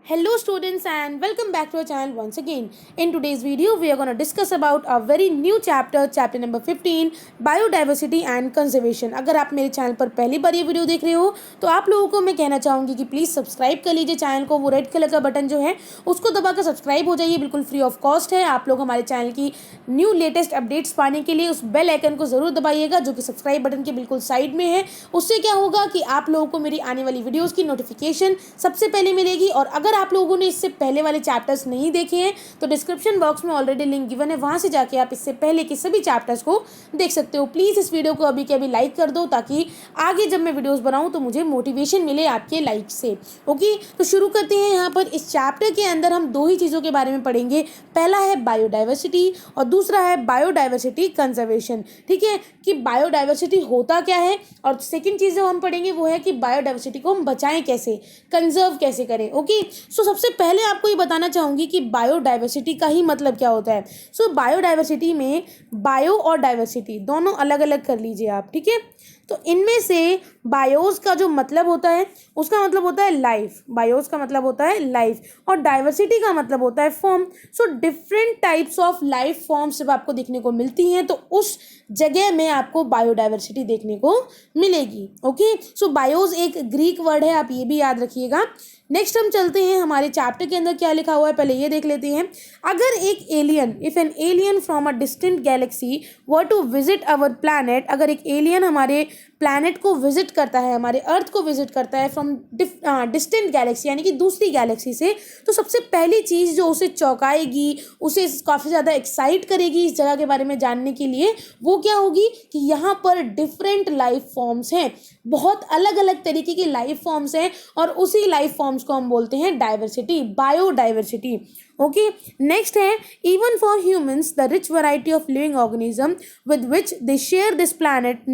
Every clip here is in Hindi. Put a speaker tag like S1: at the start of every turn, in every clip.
S1: Hello students and welcome back to our channel once again. In today's video we are going to discuss about a very new chapter number 15 biodiversity and conservation. अगर आप मेरे चैनल पर पहली बार ये वीडियो देख रहे हो तो आप लोगों को मैं कहना चाहूँगी कि प्लीज़ सब्सक्राइब कर लीजिए चैनल को। वो रेड कलर का बटन जो है उसको दबाकर सब्सक्राइब हो जाइए, बिल्कुल फ्री ऑफ कॉस्ट है। आप लोग हमारे चैनल की न्यू लेटेस्ट अपडेट्स पाने के लिए उस बेल आइकन को ज़रूर दबाइएगा जो कि सब्सक्राइब बटन के बिल्कुल साइड में है। उससे क्या होगा कि आप लोगों को मेरी आने वाली वीडियोज़ की नोटिफिकेशन सबसे पहले मिलेगी। और अगर आप लोगों ने इससे पहले वाले चैप्टर्स नहीं देखे हैं तो डिस्क्रिप्शन बॉक्स में ऑलरेडी लिंक गिवन है, वहां से जाके आप इससे पहले के सभी चैप्टर्स को देख सकते हो। प्लीज़ इस वीडियो को अभी के अभी लाइक कर दो ताकि आगे जब मैं वीडियोस बनाऊं तो मुझे मोटिवेशन मिले आपके लाइक से। ओके, तो शुरू करते हैं। यहाँ पर इस चैप्टर के अंदर हम दो ही चीज़ों के बारे में पढ़ेंगे। पहला है बायोडाइवर्सिटी और दूसरा है बायोडाइवर्सिटी कंजर्वेशन। ठीक है, कि बायोडाइवर्सिटी होता क्या है, और सेकेंड चीज़ जो हम पढ़ेंगे वो है कि बायोडाइवर्सिटी को हम बचाएं कैसे, कंजर्व कैसे करें। ओके, सो सबसे पहले आपको ये बताना चाहूँगी कि बायोडाइवर्सिटी का ही मतलब क्या होता है। सो बायोडाइवर्सिटी में बायो और डाइवर्सिटी दोनों अलग अलग कर लीजिए आप। ठीक है, तो इनमें से बायोस का जो मतलब होता है उसका मतलब होता है लाइफ, बायोस का मतलब होता है लाइफ, और डाइवर्सिटी का मतलब होता है form. So different types of life forms जब आपको देखने को मिलती हैं तो उस जगह में आपको बायोडाइवर्सिटी देखने को मिलेगी। ओके, सो बायोस एक ग्रीक वर्ड है, आप ये भी याद रखिएगा। नेक्स्ट हम चलते हैं हमारे चैप्टर के अंदर क्या लिखा हुआ है, पहले ये देख लेते हैं। अगर एक alien, if an alien from a distant galaxy were to visit our planet, अगर एक एलियन हमारे प्लैनेट को विजिट करता है, हमारे अर्थ को विजिट करता है फ्रॉम डिस्टेंट गैलेक्सी यानी कि दूसरी गैलेक्सी से, तो सबसे पहली चीज़ जो उसे चौंकाएगी, उसे काफ़ी ज़्यादा एक्साइट करेगी इस जगह के बारे में जानने के लिए, वो क्या होगी कि यहाँ पर डिफरेंट लाइफ फॉर्म्स हैं, बहुत अलग अलग तरीके की लाइफ फॉर्म्स हैं, और उसी लाइफ फॉर्म्स को हम बोलते हैं डाइवर्सिटी, बायोडाइवर्सिटी। ओके, नेक्स्ट है even for humans the rich variety of living organism with which they share this planet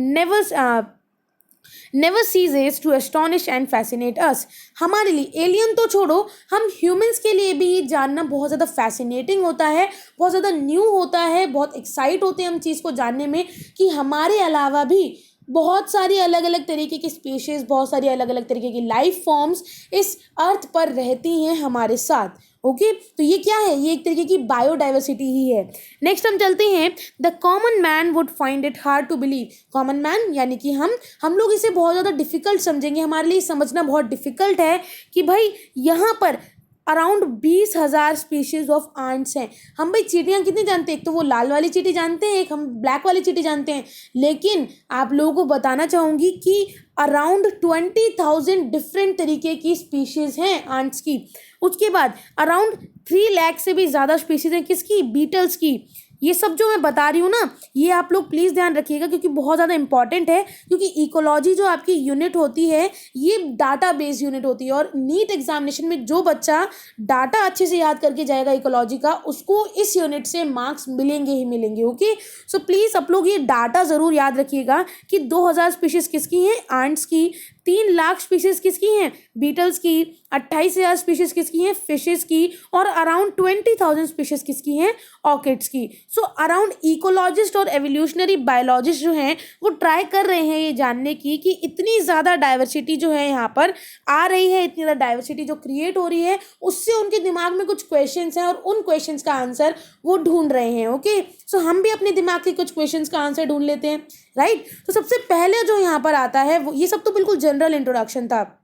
S1: never ceases to astonish and fascinate us. हमारे लिए एलियन तो छोड़ो, हम ह्यूमंस के लिए भी ये जानना बहुत ज़्यादा फैसिनेटिंग होता है, बहुत ज़्यादा न्यू होता है, बहुत एक्साइट होते हैं हम चीज़ को जानने में कि हमारे अलावा भी बहुत सारी अलग अलग तरीके की स्पीशीज़, बहुत सारी अलग अलग तरीके की लाइफ फॉर्म्स इस अर्थ पर रहती हैं हमारे साथ। ओके, तो ये क्या है, ये एक तरीके की बायोडाइवर्सिटी ही है। नेक्स्ट हम चलते हैं। The common man would find it hard to believe. Common man यानी कि हम लोग इसे बहुत ज़्यादा डिफिकल्ट समझेंगे, हमारे लिए समझना बहुत डिफिकल्ट है कि भाई यहाँ पर अराउंड 20,000 स्पीशीज़ ऑफ आंट्स हैं। हम भाई चींटियाँ कितनी जानते हैं, एक तो वो लाल वाली चींटी जानते हैं, एक हम ब्लैक वाली चींटी जानते हैं, लेकिन आप लोगों को बताना चाहूँगी कि अराउंड 20,000 डिफरेंट तरीके की स्पीशीज़ हैं आंट्स की। उसके बाद अराउंड 3 लाख से भी ज़्यादा स्पीशीज़ हैं किसकी, बीटल्स की। ये सब जो मैं बता रही हूँ ना, ये आप लोग प्लीज़ ध्यान रखिएगा क्योंकि बहुत ज़्यादा इंपॉर्टेंट है। क्योंकि इकोलॉजी जो आपकी यूनिट होती है ये डाटा बेस्ड यूनिट होती है, और नीट एग्जामिनेशन में जो बच्चा डाटा अच्छे से याद करके जाएगा इकोलॉजी का, उसको इस यूनिट से मार्क्स मिलेंगे ही मिलेंगे। ओके, सो प्लीज़ आप लोग ये डाटा ज़रूर याद रखिएगा कि 2,000 स्पीशीज़ किसकी हैं, आंट्स की, 3 लाख स्पीशीज़ किसकी हैं, बीटल्स की, 28,000 स्पीशीज़ किसकी हैं, फिशेस की, और अराउंड 20,000 स्पीशीज़ किसकी हैं, ऑर्किड्स की। सो अराउंड इकोलॉजिस्ट और एवोल्यूशनरी बायोलॉजिस्ट जो हैं वो ट्राई कर रहे हैं ये जानने की कि इतनी ज़्यादा डाइवर्सिटी जो है यहाँ पर आ रही है, इतनी ज़्यादा डाइवर्सिटी जो क्रिएट हो रही है, उससे उनके दिमाग में कुछ क्वेश्चंस हैं और उन क्वेश्चंस का आंसर वो ढूंढ रहे हैं। ओके, सो हम भी अपने दिमाग के कुछ क्वेश्चंस का आंसर ढूंढ लेते हैं, राइट। तो सबसे पहले जो यहाँ पर आता है वो, ये सब तो बिल्कुल जनरल इंट्रोडक्शन था।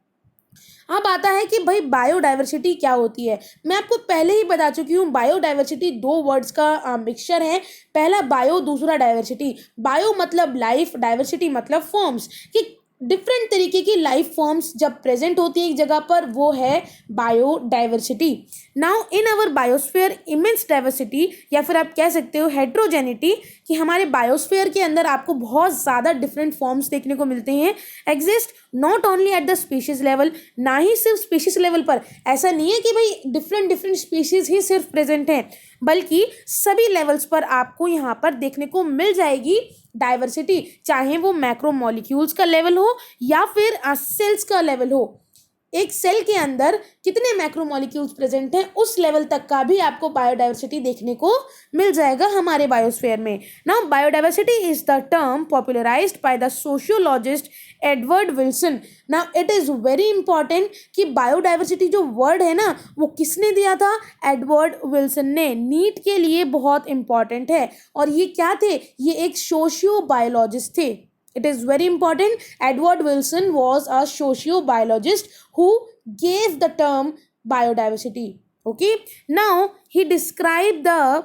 S1: अब आता है कि भाई बायोडाइवर्सिटी क्या होती है। मैं आपको पहले ही बता चुकी हूँ, बायोडाइवर्सिटी 2 वर्ड्स का मिक्सचर है। पहला बायो, दूसरा डाइवर्सिटी। बायो मतलब लाइफ, डाइवर्सिटी मतलब फॉर्म्स, कि डिफरेंट तरीके की लाइफ फॉर्म्स जब प्रेजेंट होती है एक जगह पर, वो है biodiversity. Now in our biosphere immense diversity, या फिर आप कह सकते हो हेट्रोजेनिटी, कि हमारे बायोस्फीयर के अंदर आपको बहुत ज़्यादा डिफरेंट फॉर्म्स देखने को मिलते हैं, exist not only at the species level, ना ही सिर्फ स्पीशीज़ लेवल पर। ऐसा नहीं है कि भाई डिफरेंट स्पीशीज़ ही सिर्फ प्रेजेंट हैं, बल्कि सभी लेवल्स पर आपको यहाँ पर देखने को मिल जाएगी डाइवर्सिटी, चाहे वो मैक्रो मॉलिक्यूल्स का लेवल हो या फिर सेल्स का लेवल हो। एक सेल के अंदर कितने मैक्रोमोलिक्यूल्स प्रेजेंट हैं उस लेवल तक का भी आपको बायोडाइवर्सिटी देखने को मिल जाएगा हमारे बायोस्फीयर में. Now biodiversity is the term popularised by the sociologist Edward Wilson. Now it is very important कि बायोडाइवर्सिटी जो वर्ड है ना वो किसने दिया था, एडवर्ड विल्सन ने. नीट के लिए बहुत इंपॉर्टेंट है. और ये क्या थे, ये एक सोशियो बायोलॉजिस्ट थे. It is very important. Edward Wilson was a sociobiologist who gave the term biodiversity. Okay. Now he described the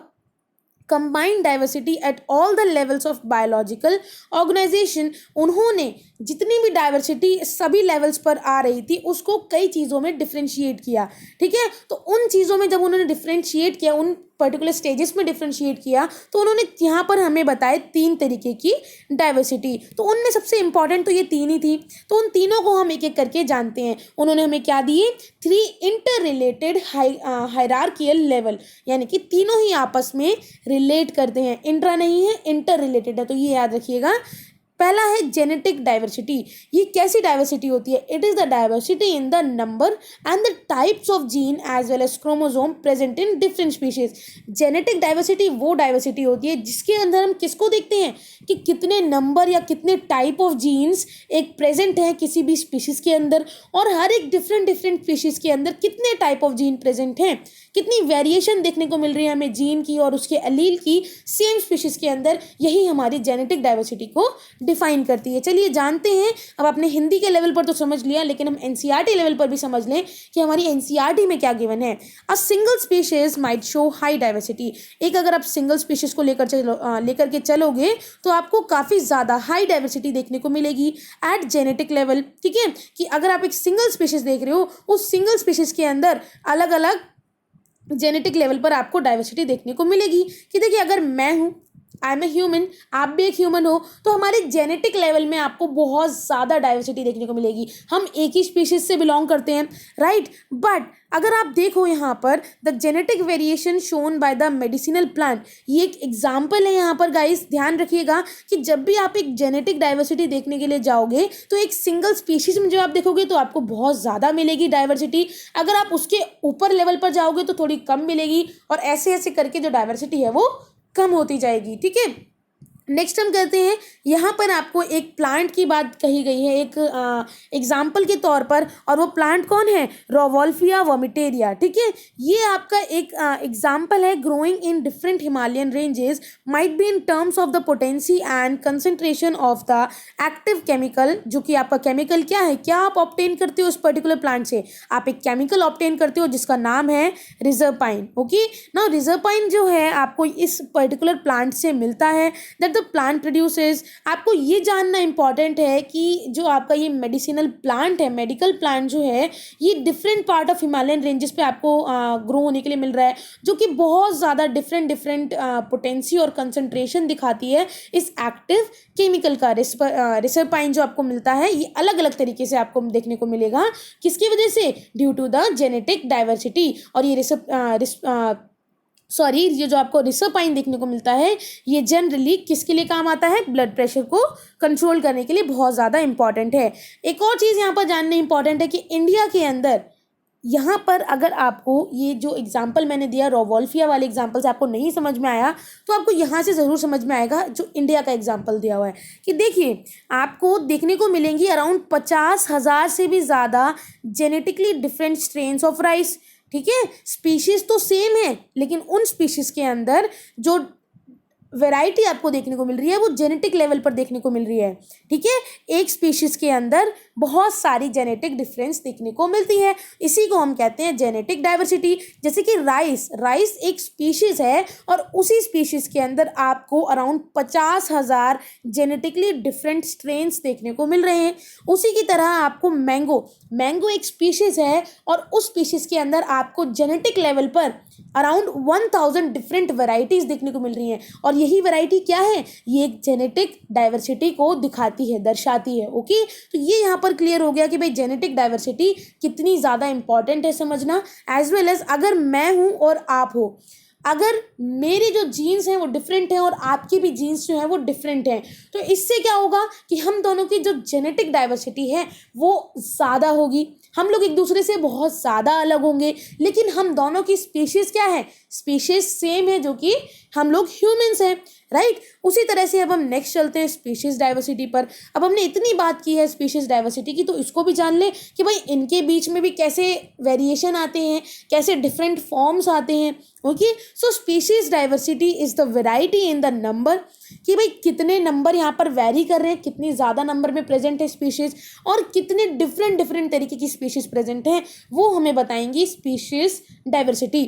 S1: combined diversity at all the levels of biological organization. उन्होंने जितनी भी डाइवर्सिटी सभी लेवल्स पर आ रही थी उसको कई चीज़ों में डिफ्रेंशिएट किया. ठीक है, तो उन चीज़ों में जब उन्होंने डिफ्रेंशिएट किया, उन पर्टिकुलर स्टेजेस में डिफ्रेंशिएट किया, तो उन्होंने यहाँ पर हमें बताए 3 तरीके की डाइवर्सिटी. तो उनमें सबसे इंपॉर्टेंट तो ये 3 ही थी. तो उन तीनों को हम एक एक करके जानते हैं. उन्होंने हमें क्या दिए, 3 इंटर रिलेटेड हायरार्कियल लेवल, यानी कि तीनों ही आपस में रिलेट करते हैं. इंट्रा नहीं है, इंटर रिलेटेड है, तो ये याद रखिएगा. पहला है जेनेटिक डाइवर्सिटी. ये कैसी डाइवर्सिटी होती है, it is the diversity in the number and the types of gene as well as chromosome present in different species. Genetic diversity वो डाइवर्सिटी होती है जिसके अंदर हम किसको देखते हैं कि कितने नंबर या कितने टाइप ऑफ जीन्स एक प्रेजेंट हैं किसी भी स्पीशीज़ के अंदर, और हर एक डिफरेंट स्पीशीज़ के अंदर कितने टाइप ऑफ जीन प्रेजेंट हैं, कितनी वेरिएशन देखने को मिल रही है हमें जीन की और उसके अलील की सेम स्पीशीज़ के अंदर. यही हमारी जेनेटिक डाइवर्सिटी को डिफाइन करती है. चलिए जानते हैं. अब आपने हिंदी के लेवल पर तो समझ लिया, लेकिन हम एनसीईआरटी लेवल पर भी समझ लें कि हमारी एनसीईआरटी में क्या गिवन है. A single species might show high diversity. एक अगर आप सिंगल स्पीशीज को लेकर के चलोगे तो आपको काफ़ी ज़्यादा हाई डाइवर्सिटी देखने को मिलेगी एट जेनेटिक लेवल. ठीक है, कि अगर आप एक सिंगल स्पीशीज देख रहे हो, उस सिंगल स्पीशीज के अंदर अलग अलग जेनेटिक लेवल पर आपको डाइवर्सिटी देखने को मिलेगी. कि देखिए, अगर मैं हूँ, आई एम ए ह्यूमन, आप भी एक ह्यूमन हो, तो हमारे जेनेटिक लेवल में आपको बहुत ज़्यादा डाइवर्सिटी देखने को मिलेगी. हम एक ही स्पीशीज़ से बिलोंग करते हैं, राइट. बट अगर आप देखो यहाँ पर the genetic variation shown by the medicinal plant, ये एक एग्जाम्पल है यहाँ पर गाइस. ध्यान रखिएगा कि जब भी आप एक जेनेटिक डाइवर्सिटी देखने के लिए जाओगे तो एक सिंगल स्पीशीज़ में जब आप देखोगे तो आपको बहुत ज़्यादा मिलेगी डाइवर्सिटी. अगर आप उसके ऊपर लेवल पर जाओगे तो थोड़ी कम मिलेगी, और ऐसे ऐसे करके जो डाइवर्सिटी है वो कम होती जाएगी. ठीक है, नेक्स्ट हम करते हैं. यहाँ पर आपको एक प्लांट की बात कही गई है एक एग्जाम्पल के तौर पर, और वो प्लांट कौन है, रोवोल्फिया वोमिटेरिया. ठीक है, ये आपका एक एग्जाम्पल है. Growing in different Himalayan ranges might be in terms of the potency and concentration of the active chemical. जो कि आपका केमिकल क्या है, क्या आप ऑब्टेन करते हो उस पर्टिकुलर प्लांट से, आप एक केमिकल ऑब्टेन करते हो जिसका नाम है रिजर्पाइन. ओके, नाउ रिजर्पाइन जो है आपको इस पर्टिकुलर प्लांट से मिलता है दैट द प्लांट प्रोड्यूसेस. आपको ये जानना इंपॉर्टेंट है कि जो आपका ये मेडिसिनल प्लांट है, मेडिकल प्लांट जो है, ये different part of Himalayan ranges पे आपको ग्रो होने के लिए मिल रहा है, जो कि बहुत ज़्यादा डिफरेंट पोटेंसी और कंसंट्रेशन दिखाती है इस एक्टिव केमिकल का. रिसर्पाइन जो आपको मिलता है ये अलग अलग तरीके से आपको देखने को मिलेगा. किसकी वजह से, due to the genetic diversity. और ये ये जो आपको रिसर्पाइन देखने को मिलता है ये जनरली किसके लिए काम आता है, ब्लड प्रेशर को कंट्रोल करने के लिए बहुत ज़्यादा इंपॉर्टेंट है. एक और चीज़ यहाँ पर जानना इंपॉर्टेंट है कि इंडिया के अंदर यहाँ पर अगर आपको ये जो एग्जाम्पल मैंने दिया रोवोल्फिया वाले एग्जाम्पल से आपको नहीं समझ में आया, तो आपको यहाँ से ज़रूर समझ में आएगा जो इंडिया का एग्जाम्पल दिया हुआ है. कि देखिए, आपको देखने को मिलेंगी अराउंड 50,000 से भी ज़्यादा genetically different strains of rice. ठीक है, स्पीशीज़ तो सेम है, लेकिन उन स्पीशीज़ के अंदर जो वैरायटी आपको देखने को मिल रही है वो जेनेटिक लेवल पर देखने को मिल रही है. ठीक है, एक स्पीशीज़ के अंदर बहुत सारी जेनेटिक डिफरेंस देखने को मिलती है. इसी को हम कहते हैं जेनेटिक डाइवर्सिटी. जैसे कि राइस एक स्पीशीज़ है और उसी स्पीशीज़ के अंदर आपको अराउंड 50,000 जेनेटिकली डिफरेंट स्ट्रेन्स देखने को मिल रहे हैं. उसी की तरह आपको मैंगो एक स्पीशीज़ है और उस स्पीशीज़ के अंदर आपको जेनेटिक लेवल पर अराउंड 1000 डिफरेंट वैरायटीज़ देखने को मिल रही हैं. और यही वैरायटी क्या है, ये एक जेनेटिक डाइवर्सिटी को दिखाती है, दर्शाती है. ओके, तो ये यहाँ पर क्लियर हो गया कि भाई जेनेटिक डाइवर्सिटी कितनी ज़्यादा इंपॉर्टेंट है समझना. एज वेल एज अगर मैं हूँ और आप हो, अगर मेरे जो जीन्स हैं वो डिफरेंट हैं और आपके भी जीन्स जो हैं वो डिफरेंट हैं, तो इससे क्या होगा कि हम दोनों की जो जेनेटिक डाइवर्सिटी है वो ज़्यादा होगी. हम लोग एक दूसरे से बहुत ज़्यादा अलग होंगे, लेकिन हम दोनों की स्पीशीज़ क्या है, स्पीशीज़ सेम है, जो कि हम लोग ह्यूमंस हैं, राइट। उसी तरह से अब हम नेक्स्ट चलते हैं स्पीशीज़ डाइवर्सिटी पर। अब हमने इतनी बात की है स्पीशीज़ डाइवर्सिटी की, तो इसको भी जान लें कि भाई इनके बीच में भी कैसे वेरिएशन आते हैं, कैसे डिफरेंट फॉर्म्स आते हैं। Okay, so species diversity is the variety in the number, कि भाई कितने नंबर यहाँ पर वैरी कर रहे हैं, कितनी ज़्यादा नंबर में प्रेजेंट है स्पीशीज़, और कितने डिफरेंट डिफरेंट तरीके की स्पीशीज़ प्रेजेंट हैं, वो हमें बताएंगी स्पीशीज़ डाइवर्सिटी।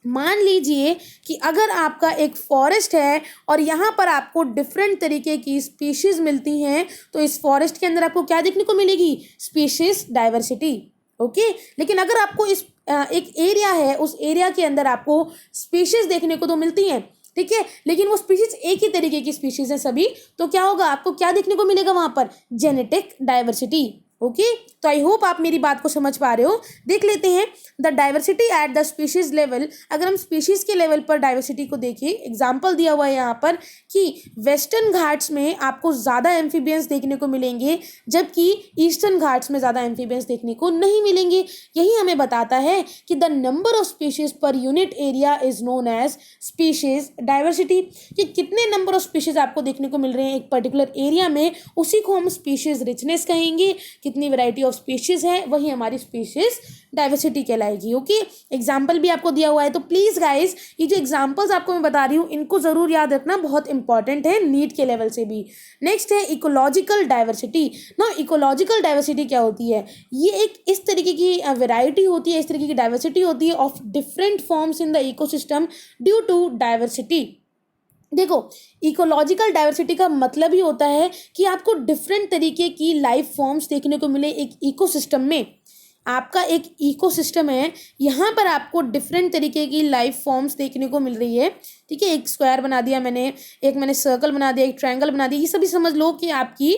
S1: मान लीजिए कि अगर आपका एक फॉरेस्ट है और यहाँ पर आपको डिफरेंट तरीके की स्पीशीज़ मिलती हैं, तो इस फॉरेस्ट के अंदर आपको क्या देखने को मिलेगी, स्पीशीज़ डाइवर्सिटी। ओके, लेकिन अगर आपको इस एक एरिया है, उस एरिया के अंदर आपको स्पीशीज़ देखने को तो मिलती हैं, ठीक है, लेकिन वो स्पीशीज़ एक ही तरीके की स्पीशीज़ हैं सभी, तो क्या होगा, आपको क्या देखने को मिलेगा वहाँ पर, जेनेटिक डाइवर्सिटी। ओके, तो आई होप आप मेरी बात को समझ पा रहे हो। देख लेते हैं the diversity at the species level. अगर हम स्पीशीज़ के लेवल पर डाइवर्सिटी को देखें, एग्जाम्पल दिया हुआ है यहाँ पर कि वेस्टर्न घाट्स में आपको ज़्यादा एम्फीबियंस देखने को मिलेंगे, जबकि ईस्टर्न घाट्स में ज़्यादा एम्फीबियंस देखने को नहीं मिलेंगे। यही हमें बताता है कि the number of species per unit area is known as species diversity, कि कितने नंबर ऑफ स्पीशीज़ आपको देखने को मिल रहे हैं एक पर्टिकुलर एरिया में, उसी को हम स्पीशीज़ रिचनेस कहेंगे। कितनी वैरायटी ऑफ स्पीशीज़ है, वही हमारी स्पीशीज़ डाइवर्सिटी कहलाएगी। ओके, एग्जाम्पल भी आपको दिया हुआ है, तो प्लीज़ गाइज ये जो एग्जाम्पल्स आपको मैं बता रही हूँ, इनको ज़रूर याद रखना, बहुत इंपॉर्टेंट है नीट के लेवल से भी। नेक्स्ट है इकोलॉजिकल डाइवर्सिटी। ना इकोलॉजिकल डाइवर्सिटी क्या होती है, ये एक इस तरीके की वैरायटी होती है, इस तरीके की डाइवर्सिटी होती है of different forms in the ecosystem due to diversity. देखो, इकोलॉजिकल डाइवर्सिटी का मतलब ही होता है कि आपको डिफरेंट तरीके की लाइफ फॉर्म्स देखने को मिले एक इकोसिस्टम में। आपका एक इकोसिस्टम है, यहाँ पर आपको डिफरेंट तरीके की लाइफ फॉर्म्स देखने को मिल रही है, ठीक है। एक स्क्वायर बना दिया मैंने, एक मैंने सर्कल बना दिया, एक ट्रायंगल बना दिया, ये सभी समझ लो कि आपकी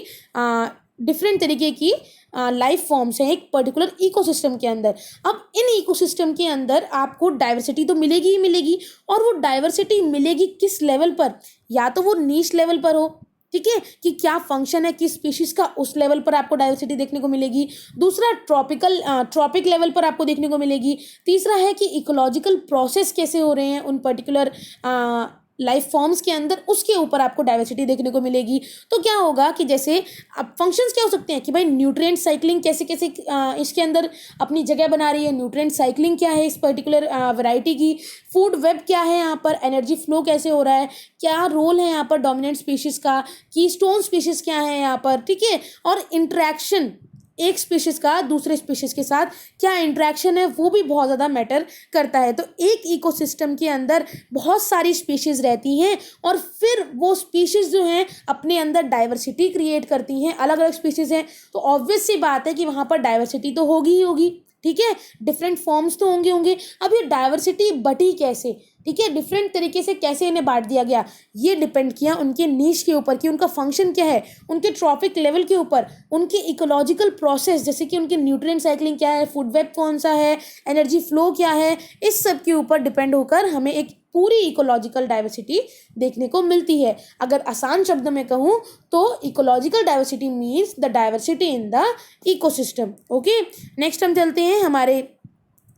S1: डिफरेंट तरीके की लाइफ फॉर्म्स हैं एक पर्टिकुलर इकोसिस्टम के अंदर। अब इन इकोसिस्टम के अंदर आपको डाइवर्सिटी तो मिलेगी ही मिलेगी, और वो डाइवर्सिटी मिलेगी किस लेवल पर, या तो वो नीश लेवल पर हो, ठीक है, कि क्या फंक्शन है किस स्पीशीज़ का, उस लेवल पर आपको डाइवर्सिटी देखने को मिलेगी। दूसरा ट्रॉपिक लेवल पर आपको देखने को मिलेगी। तीसरा है कि इकोलॉजिकल प्रोसेस कैसे हो रहे हैं उन पर्टिकुलर लाइफ फॉर्म्स के अंदर, उसके ऊपर आपको डाइवर्सिटी देखने को मिलेगी। तो क्या होगा कि जैसे अब फंक्शंस क्या हो सकते हैं कि भाई न्यूट्रिएंट साइक्लिंग कैसे कैसे इसके अंदर अपनी जगह बना रही है, न्यूट्रिएंट साइक्लिंग क्या है इस पर्टिकुलर वैरायटी की, फूड वेब क्या है यहाँ पर, एनर्जी फ्लो कैसे हो रहा है, क्या रोल है यहाँ पर डोमिनेंट स्पीशीज़ का, कीस्टोन स्पीशीज़ क्या है यहाँ पर, ठीक है, और इंट्रैक्शन एक स्पीशीज़ का दूसरे स्पीशीज़ के साथ क्या इंट्रैक्शन है, वो भी बहुत ज़्यादा मैटर करता है। तो एक इकोसिस्टम के अंदर बहुत सारी स्पीशीज़ रहती हैं, और फिर वो स्पीशीज़ जो हैं अपने अंदर डाइवर्सिटी क्रिएट करती हैं, अलग अलग स्पीशीज़ हैं, तो ऑब्वियस सी बात है कि वहाँ पर डाइवर्सिटी तो होगी ही होगी, ठीक है, डिफरेंट फॉर्म्स तो होंगे होंगे। अब ये डाइवर्सिटी बटी कैसे, ठीक है, डिफरेंट तरीके से कैसे इन्हें बांट दिया गया, ये डिपेंड किया उनके नीश के ऊपर कि उनका फंक्शन क्या है, उनके ट्रॉपिक लेवल के ऊपर, उनके इकोलॉजिकल प्रोसेस जैसे कि उनके न्यूट्रिएंट साइक्लिंग क्या है, फूड वेब कौन सा है, एनर्जी फ्लो क्या है, इस सब के ऊपर डिपेंड होकर हमें एक पूरी इकोलॉजिकल डाइवर्सिटी देखने को मिलती है। अगर आसान शब्द में कहूँ तो ecological diversity means the diversity in the ecosystem. Okay, next हम चलते हैं हमारे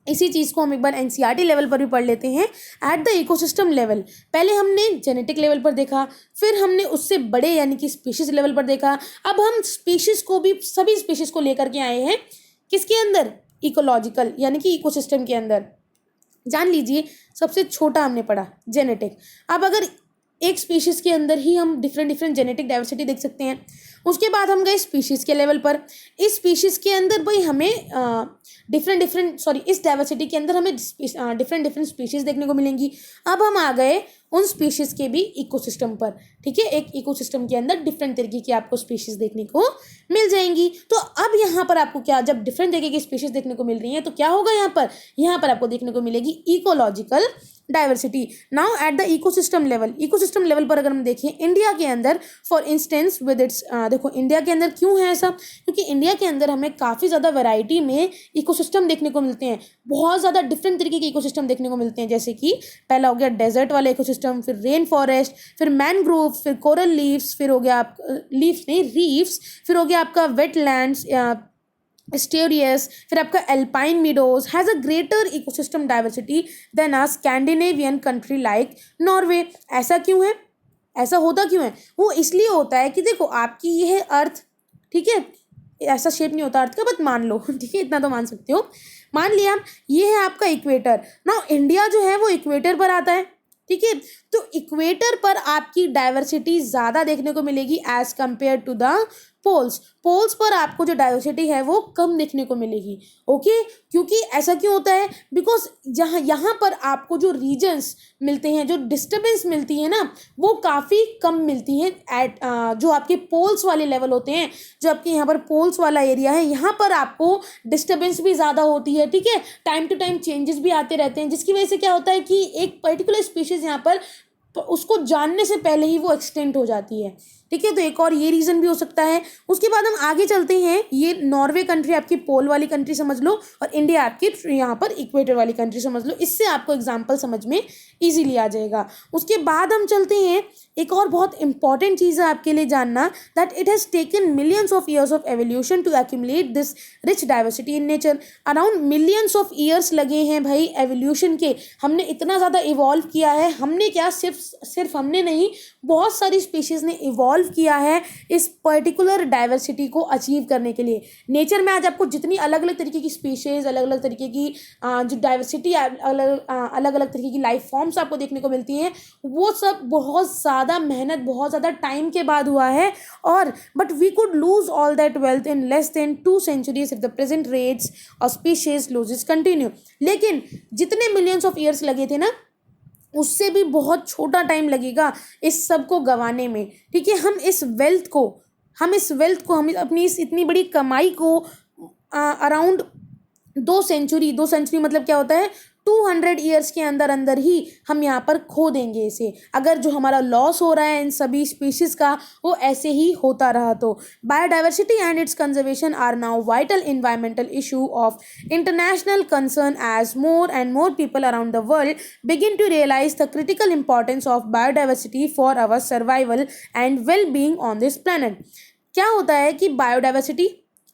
S1: इसी चीज़ को हम एक बार एनसीईआरटी लेवल पर भी पढ़ लेते हैं। एट द इकोसिस्टम लेवल पहले हमने जेनेटिक लेवल पर देखा, फिर हमने उससे बड़े यानी कि स्पीशीज़ लेवल पर देखा, अब हम स्पीशीज़ को भी सभी स्पीशीज़ को लेकर के आए हैं किसके अंदर, इकोलॉजिकल यानी कि इकोसिस्टम के अंदर। जान लीजिए सबसे छोटा हमने पढ़ा जेनेटिक। अब अगर एक स्पीशीज़ के अंदर ही हम डिफरेंट जेनेटिक डाइवर्सिटी देख सकते हैं, उसके बाद हम गए स्पीशीज़ के लेवल पर। इस स्पीशीज़ के अंदर भाई हमें इस डाइवर्सिटी के अंदर हमें डिफरेंट स्पीशीज़ देखने को मिलेंगी। अब हम आ गए उन स्पीशीज़ के भी इकोसिस्टम पर, ठीक है, एक इकोसिस्टम के अंदर डिफरेंट तरीके की आपको स्पीशीज़ देखने को मिल जाएंगी। तो अब यहाँ पर आपको क्या, जब डिफरेंट तरीके की स्पीशीज़ देखने को मिल रही हैं तो क्या होगा, यहाँ पर आपको देखने को मिलेगी ecological diversity. Now at the ecosystem level पर अगर हम देखें इंडिया के अंदर फॉर इंस्टेंस विद इट्स, देखो इंडिया के अंदर क्यों है ऐसा, क्योंकि इंडिया के अंदर हमें काफ़ी ज़्यादा वैरायटी में इकोसिस्टम देखने को मिलते हैं, बहुत ज़्यादा डिफरेंट तरीके के इकोसिस्टम देखने को मिलते हैं। जैसे कि पहला हो गया डेजर्ट वाला इकोसिस्टम, फिर रेन फॉरेस्ट, फिर मैनग्रोव, फिर कोरल लीव्स, फिर हो गया रीफ्स, फिर हो गया आपका वेटलैंड्स, स्टेरियस, फिर आपका alpine meadows has a greater ecosystem diversity than a Scandinavian country like Norway. ऐसा क्यों है? ऐसा होता क्यों है? वो इसलिए होता है कि देखो आपकी यह अर्थ, ठीक है, ऐसा शेप नहीं होता अर्थ का, बट मान लो ठीक है, इतना तो मान सकते हो। मान लिया ये है आपका इक्वेटर ना, इंडिया जो है वो इक्वेटर पर आता है, ठीक है। तो इक्वेटर पर आपकी डाइवर्सिटी ज़्यादा देखने को मिलेगी as compared to the poles. Poles पर आपको जो डाइवर्सिटी है वो कम देखने को मिलेगी। ओके, क्योंकि ऐसा क्यों होता है? बिकॉज यहाँ पर आपको जो रीजन्स मिलते हैं, जो डिस्टर्बेंस मिलती है ना, वो काफ़ी कम मिलती हैं एट जो आपके पोल्स वाले लेवल होते हैं। जो आपके यहाँ पर पोल्स वाला एरिया है, यहाँ पर आपको डिस्टर्बेंस भी ज़्यादा होती है, ठीक है। टाइम टू टाइम चेंजेस भी आते रहते हैं, जिसकी वजह से क्या होता है कि एक पर्टिकुलर स्पीशीज़ यहाँ पर उसको जानने से पहले ही वो एक्सटेंट हो जाती है, ठीक है। तो एक और ये रीज़न भी हो सकता है। उसके बाद हम आगे चलते हैं। ये नॉर्वे कंट्री आपकी पोल वाली कंट्री समझ लो, और इंडिया आपकी यहाँ पर इक्वेटर वाली कंट्री समझ लो। इससे आपको एग्जाम्पल समझ में ईजीली आ जाएगा। उसके बाद हम चलते हैं, एक और बहुत इंपॉर्टेंट चीज़ है आपके लिए जानना, that it has taken millions of years of evolution to accumulate this rich diversity in nature. Around millions of years लगे हैं भाई एवोल्यूशन के। हमने इतना ज़्यादा इवॉल्व किया है। हमने क्या, सिर्फ हमने नहीं, बहुत सारी स्पीशीज़ ने इवॉल्व किया है इस पर्टिकुलर डाइवर्सिटी को अचीव करने के लिए। नेचर में आज आपको जितनी अलग अलग तरीके की स्पीशीज़, अलग अलग तरीके की जो डाइवर्सिटी, अलग अलग तरीके की लाइफ फॉर्म्स आपको देखने को मिलती हैं, वो सब बहुत ज़्यादा मेहनत, बहुत ज़्यादा टाइम के बाद हुआ है। और but we could lose all that wealth in less than 2 centuries if the present rates और स्पीशीज लूजेस कंटिन्यू। लेकिन जितने मिलियंस ऑफ ईयर्स लगे थे ना, उससे भी बहुत छोटा टाइम लगेगा इस सब को गंवाने में, ठीक है। हम इस वेल्थ को, हम अपनी इस इतनी बड़ी कमाई को अराउंड 2 century मतलब क्या होता है, 200 ईयर्स के अंदर अंदर ही हम यहाँ पर खो देंगे इसे। अगर जो हमारा लॉस हो रहा है इन सभी स्पीशीज़ का, वो ऐसे ही होता रहा तो। Biodiversity and its conservation are now vital environmental issue of international concern as more and more people around the world begin to realise the critical importance of biodiversity for our survival and well being on this planet. क्या होता है कि बायोडाइवर्सिटी,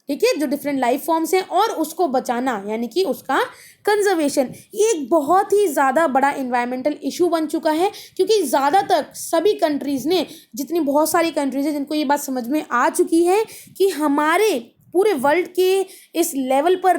S1: ठीक है, जो डिफरेंट लाइफ फॉर्म्स हैं, और उसको बचाना यानी कि उसका कंजर्वेशन, ये एक बहुत ही ज़्यादा बड़ा इन्वायरमेंटल इशू बन चुका है। क्योंकि ज़्यादातर सभी कंट्रीज़ ने, जितनी बहुत सारी कंट्रीज़ हैं जिनको ये बात समझ में आ चुकी है कि हमारे पूरे वर्ल्ड के इस लेवल पर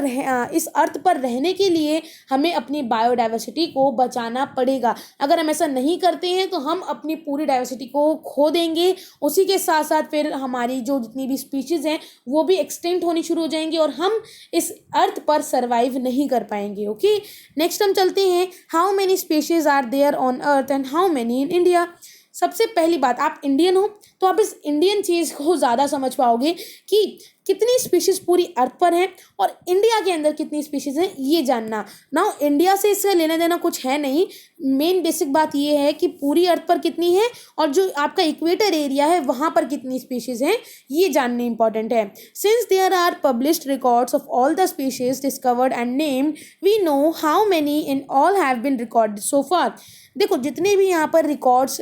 S1: इस अर्थ पर रहने के लिए हमें अपनी बायोडाइवर्सिटी को बचाना पड़ेगा। अगर हम ऐसा नहीं करते हैं तो हम अपनी पूरी डाइवर्सिटी को खो देंगे। उसी के साथ साथ फिर हमारी जो जितनी भी स्पीशीज़ हैं वो भी एक्सटेंट होनी शुरू हो जाएंगी, और हम इस अर्थ पर सर्वाइव नहीं कर पाएंगे। ओके, नेक्स्ट हम चलते हैं, how many species are there on earth and how many in India. सबसे पहली बात, आप इंडियन हो तो आप इस इंडियन चीज़ को ज़्यादा समझ पाओगे कि कितनी स्पीशीज़ पूरी अर्थ पर हैं और इंडिया के अंदर कितनी स्पीशीज़ हैं, ये जानना ना। इंडिया से इसका लेना देना कुछ है नहीं। मेन बेसिक बात ये है कि पूरी अर्थ पर कितनी है और जो आपका इक्वेटर एरिया है वहाँ पर कितनी स्पीशीज़ हैं, ये जानने इंपॉर्टेंट है। Since there are published records of all the species discovered and named, we know how many in all have been recorded so far. देखो, जितने भी यहाँ पर रिकॉर्ड्स